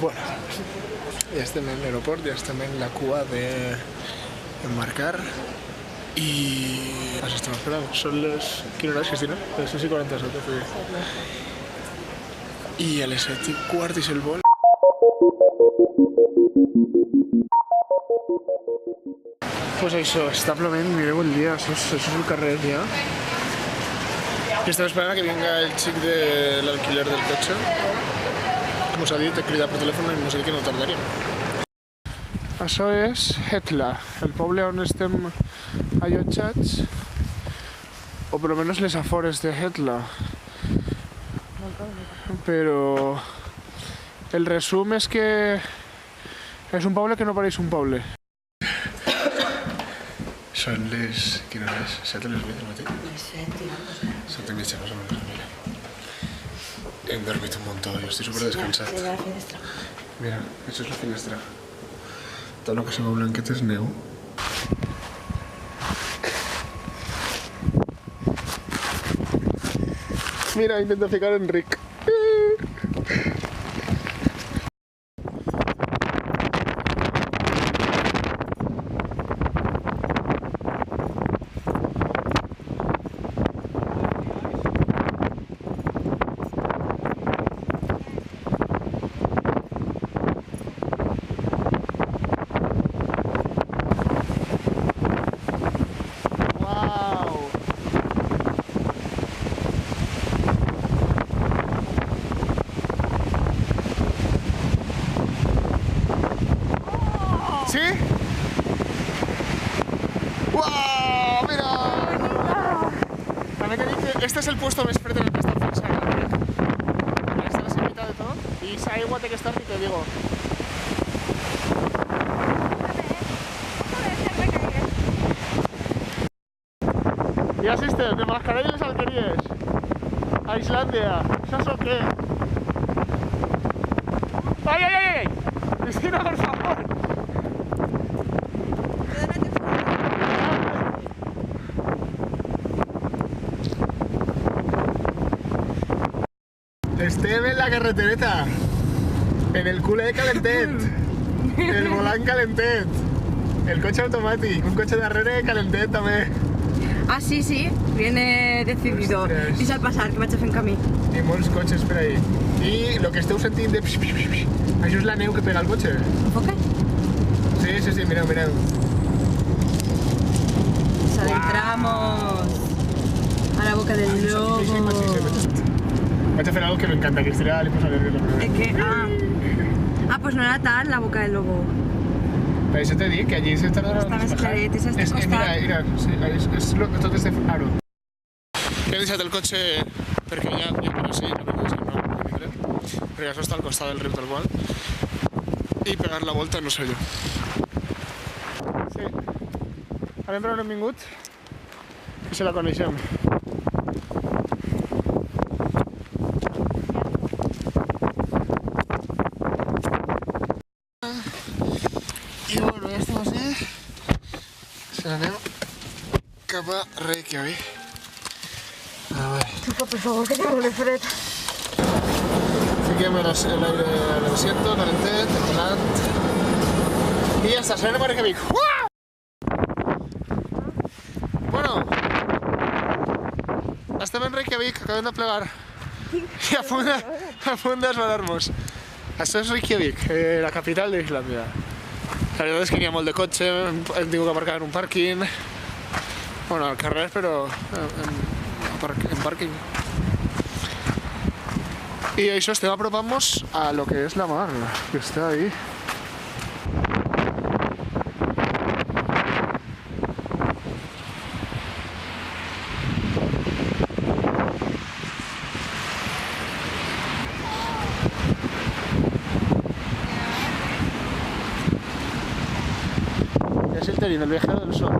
Bueno, ja estem en l'aeroport, ja estem en la cua d'embarcar i ens estem esperant. Són les... Quina hora és, Cristina? Les 6:47. I a les 7:15 és el vol. Pues això, està plovent, mireu el dia, això és el carrer ja. I estem esperant a que venga el xic de l'alquiler del cotxe. Mos ha dit, he cridat per telèfon i mos ha dit que no tardaríem. Això és Hetla, el poble on estem allotjats, o per almenys les afores de Hetla. Però el resum és que és un poble que no pareix un poble. Són les... Quina hora és? 7 o les 8 del matí? Les 7 i algo, ¿eh? 7 i mitja, més o menys, mira. Hem dormit un muntó, jo estic superdescansat. Mira la finestra. Mira, això és la finestra. Tot el que se veu blanquet és neu. Mira, intenta ficar Enric. ¿Sí? ¡Wow! ¡Mira! También te dic que este es el puesto més fred en el que està pensant. Aquí está la semita de todo. Y esa agua té que estar, ni te digo. Ja, sister, de mascarell les alqueries. A Islàndia. ¿Saps o què? ¡Ay, ay, ay, ay! Cristina, por favor. Estem en la carretereta, en el culer calentet, el volant calentet, el cotxe automàtic, un cotxe darrere calentet també. Ah, sí, sí, viene decidido. Ostres. Deixa'l passar, que vaig a fer un camí. I molts cotxes per ahí. I el que esteu sentint de... Això és la neu que pega el cotxe. Enfoca. Sí, sí, sí, mireu, mireu. Nos adentramos a la boca del lobo. Vaig a fer algo que m'encanta, que Cristina li posa nerviós la Es primera. que, pues no era tal la boca del lobo. Per això t'he dit que allí se tardarà Està més despejar. claret, és a este costat. Mira, sí, és tot este aro. He deixat el cotxe perquè ja per així no m'he deixat perquè això està al costat del riu del qual i pegar la volta no sé jo. Sí, anem per on hem vingut i se la coneixem. I bueno, ja estem així. Se n'anem cap a Reykjavik. A veure. Chupa, por favor, que tengo el fred. Fiquem el aire al asiento, calentet, temperat. I ja està, serem a Reykjavik. Bueno, estem en Reykjavik, acabem de plegar. I a punt d'esbarar-nos. Això és Reykjavik, la capital d'Islàndia. La veritat és que n'hi ha molt de cotxe, hem tingut que aparcar en un pàrquing. Bueno, al carrer, però en pàrquing. I això, estem apropant-nos a lo que és la mar, que està ahí. Es el Terin, el viajero del sol.